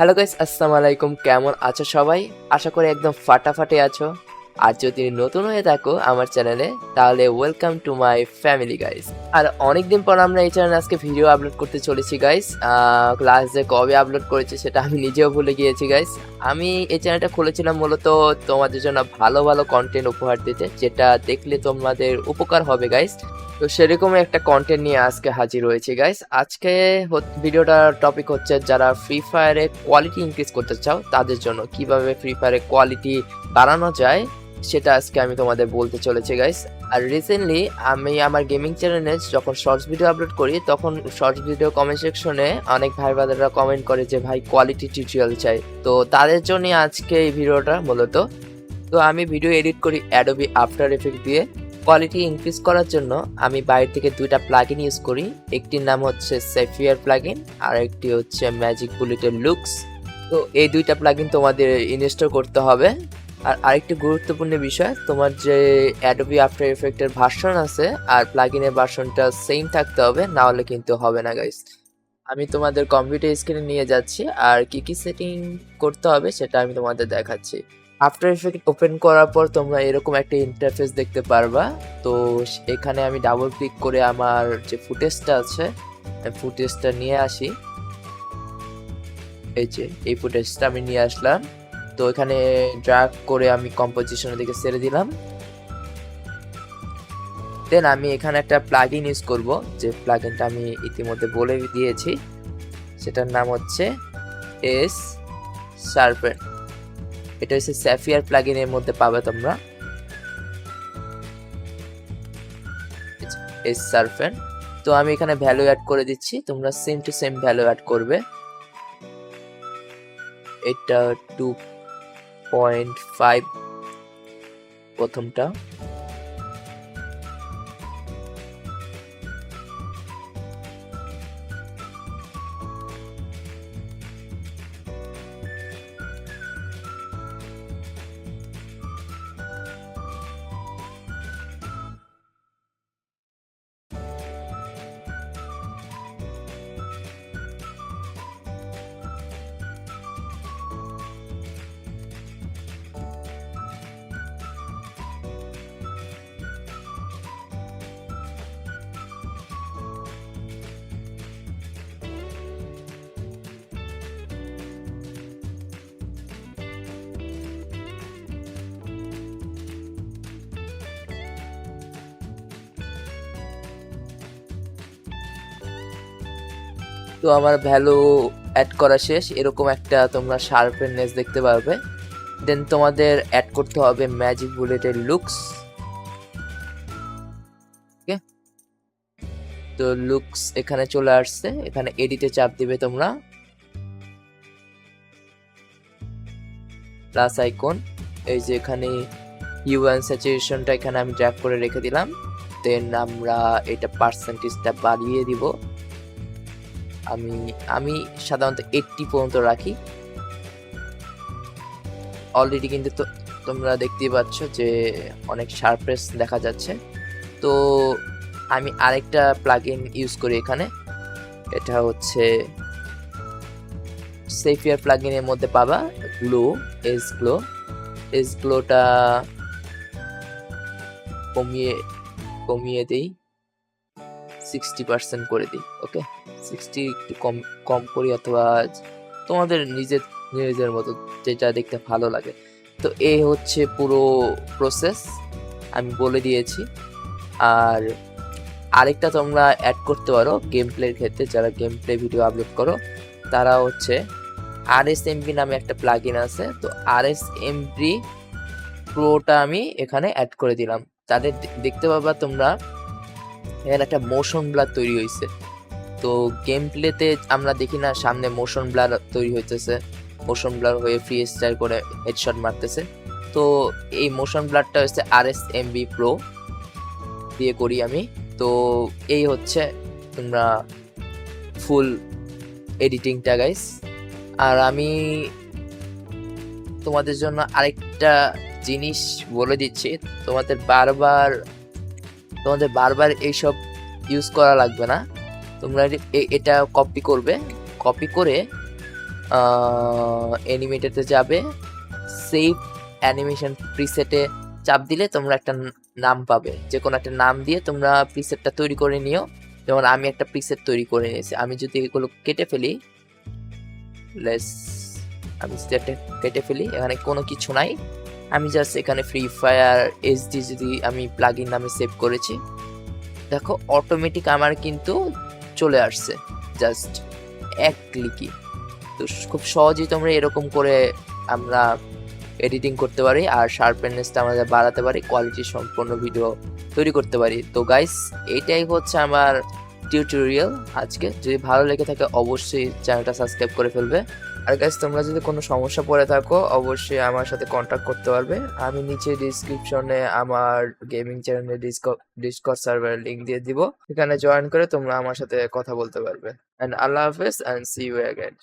Hello guys, আসসালামু আলাইকুম। কেমন আছো সবাই? আশা করি একদম ফাটাফাটি আছো। আর যদি নতুন হয়ে থাকো আমার চ্যানেলে, তাহলে welcome to my family guys. আর অনেকদিন পর আমরা এই চ্যানেলে আজকে ভিডিও আপলোড করতে চলেছি গাইস। লাস্ট যে কবে আপলোড করেছি সেটা আমি নিজেও ভুলে গিয়েছি গাইস। আমি এই চ্যানেলটা খুলেছিলাম মূলত তোমাদের জন্য ভালো ভালো কন্টেন্ট উপহার দিতে, যেটা দেখলে তোমাদের উপকার হবে গাইস। তো সেরকমই একটা কন্টেন্ট নিয়ে আজকে হাজির হয়েছি গাইস। আজকে ভিডিওটার টপিক হচ্ছে যারা ফ্রি ফায়ারে কোয়ালিটি ইনক্রিজ করতে চাও তাদের জন্য কিভাবে ফ্রি ফায়ারে কোয়ালিটি বাড়ানো যায় সেটা আজকে আমি তোমাদের বলতে চলেছি গাইস। আর রিসেন্টলি আমি আমার গেমিং চ্যানেলে যখন শর্টস ভিডিও আপলোড করি তখন শর্টস ভিডিও কমেন্ট সেকশনে অনেক ভাই ব্রাদাররা কমেন্ট করে যে ভাই কোয়ালিটি টিউটোরিয়াল চাই। তো তাদের জন্য আজকে এই ভিডিওটা মূলত। তো আমি ভিডিও এডিট করি অ্যাডোবি আফটার এফেক্ট দিয়ে। কোয়ালিটি ইনক্রিজ করার জন্য আমি বাইরে থেকে দুইটা প্লাগইন ইউজ করি। একটির নাম হচ্ছে সেফিয়ার প্লাগইন আর একটি হচ্ছে ম্যাজিক বুলেটের লুকস। তো এই দুইটা প্লাগইন তোমাদের ইনস্টল করতে হবে। আর আরেকটি গুরুত্বপূর্ণ বিষয়, তোমার যে অ্যাডোবি আফটার এফেক্টের ভার্সন আছে আর প্লাগইনের ভার্সনটা সেম থাকতে হবে, না হলে কিন্তু হবে না গাইস। আমি তোমাদের কম্পিউটার স্ক্রিনে নিয়ে যাচ্ছি আর কি কি সেটিং করতে হবে সেটা আমি তোমাদের দেখাচ্ছি। আফটার এফেক্ট ওপেন করার পর তোমরা এরকম একটা ইন্টারফেস দেখতে পারবা। তো এখানে আমি ডাবল ক্লিক করে আমার যে ফুটেজটা আছে ফুটেজটা নিয়ে আসি। এই যে এই ফুটেজটা আমি নিয়ে আসলাম। তো এখানে ড্র্যাগ করে আমি কম্পোজিশনের দিকে ছেড়ে দিলাম। দেন আমি এখানে একটা প্লাগইন ইউজ করব, যে প্লাগইনটা আমি ইতিমধ্যে বলে দিয়েছি। সেটার নাম হচ্ছে এস শার্পেন। এটা হচ্ছে স্যাফিয়ার প্লাগইনের মধ্যে পাবে তোমরা, এস শার্পেন। তো আমি এখানে ভ্যালু অ্যাড করে দিচ্ছি, তোমরা same to same value add করবে। এটা 2.5 প্রথমটা। তো আমার ভ্যালু অ্যাড করা শেষ। এরকম একটা তোমরা শার্পনেস দেখতে পারবে। দেন তোমাদের অ্যাড করতে হবে ম্যাজিক বুলেটের লুকস। ওকে, তো লুকস এখানে চলে আসছে। এখানে এডিটে চাপ দিবে তোমরা, প্লাস আইকন। এই যে এখানে হিউ অ্যান্ড স্যাচুরেশনটা এখানে আমি ড্র্যাগ করে রেখে দিলাম। দেন আমরা এটা পার্সেন্টেজটা বাড়িয়ে দিব। আমি সাধারণত 80 পর্যন্ত রাখি। অলরেডি কিন্তু তোমরা দেখতেই পাচ্ছ যে অনেক শার্পনেস দেখা যাচ্ছে। তো আমি আরেকটা প্লাগইন ইউজ করি এখানে, এটা হচ্ছে সেফিয়ার প্লাগইনের মধ্যে পাবা গ্লো, এস গ্লোটা কমিয়ে দিই, 60% করে দিই। ওকে, 60 একটু কম করি, অথবা তোমাদের নিজের মতো যেটা দেখতে ভালো লাগে। তো এই হচ্ছে পুরো প্রসেস আমি বলে দিয়েছি। আর আরেকটা তোমরা অ্যাড করতে পারো গেম প্লের ক্ষেত্রে, যারা গেম প্লে ভিডিও আপলোড করো তারা হচ্ছে RSMB নামে একটা প্লাগইন আছে। তো RSMB প্রোটা আমি এখানে অ্যাড করে দিলাম। তাদের দেখতে পাবা তোমরা এখানে একটা মোশন ব্লার তৈরি হয়েছে। তো গেম প্লেতে আমরা দেখি না সামনে মোশন ব্লার তৈরি হইতেছে, মোশন ব্লার হয়ে ফ্রি স্টাইল করে হেডশট মারতেছে। তো এই মোশন ব্লারটা হচ্ছে RSMB প্রো দিয়ে করি আমি। তো এই হচ্ছে তোমরা ফুল এডিটিংটা গাইস। আর আমি তোমাদের জন্য আরেকটা জিনিস বলে দিচ্ছি, তোমাদের বারবার এইসব ইউজ করা লাগবে না। তোমরা এটা কপি করবে, কপি করে অ্যানিমেটেতে যাবে, সেভ অ্যানিমেশন প্রিসেটে চাপ দিলে তোমরা একটা নাম পাবে, যে কোনো একটা নাম দিয়ে তোমরা প্রিসেটটা তৈরি করে নিও। যেমন আমি একটা প্রিসেট তৈরি করে নিয়েছি, আমি যদি এগুলো কেটে ফেলি, আমি সেটটা কেটে ফেলি, এখানে কোনো কিছু নাই, আমি জাস্ট এখানে ফ্রি ফায়ার এইচডি যদি আমি প্লাগইন নামে সেভ করেছি, দেখো অটোমেটিক আমার কিন্তু চলে আসছে জাস্ট এক ক্লিকই। তো খুব সহজেই তোমরা এরকম করে আমরা এডিটিং করতে পারি, আর শার্পনেসটা আমরা বাড়াতে পারি, কোয়ালিটি সম্পন্ন ভিডিও তৈরি করতে পারি। তো গাইস, এইটাই হচ্ছে আমার টিউটোরিয়াল আজকে। যদি ভালো লেগে থাকে অবশ্যই চ্যানেলটা সাবস্ক্রাইব করে ফেলবে। আর গাইস, তোমরা যদি কোনো সমস্যা পড়ে থাকো অবশ্যই আমার সাথে কন্ট্যাক্ট করতে পারবে। আমি নিচে ডিসক্রিপশনে আমার গেমিং চ্যানেলের ডিসকর্ড সার্ভারের লিংক দিয়ে দিব, এখানে জয়েন করে তোমরা আমার সাথে কথা বলতে পারবে। এন্ড আল্লাহ হাফেজ এন্ড সি ইউ অ্যাগেন।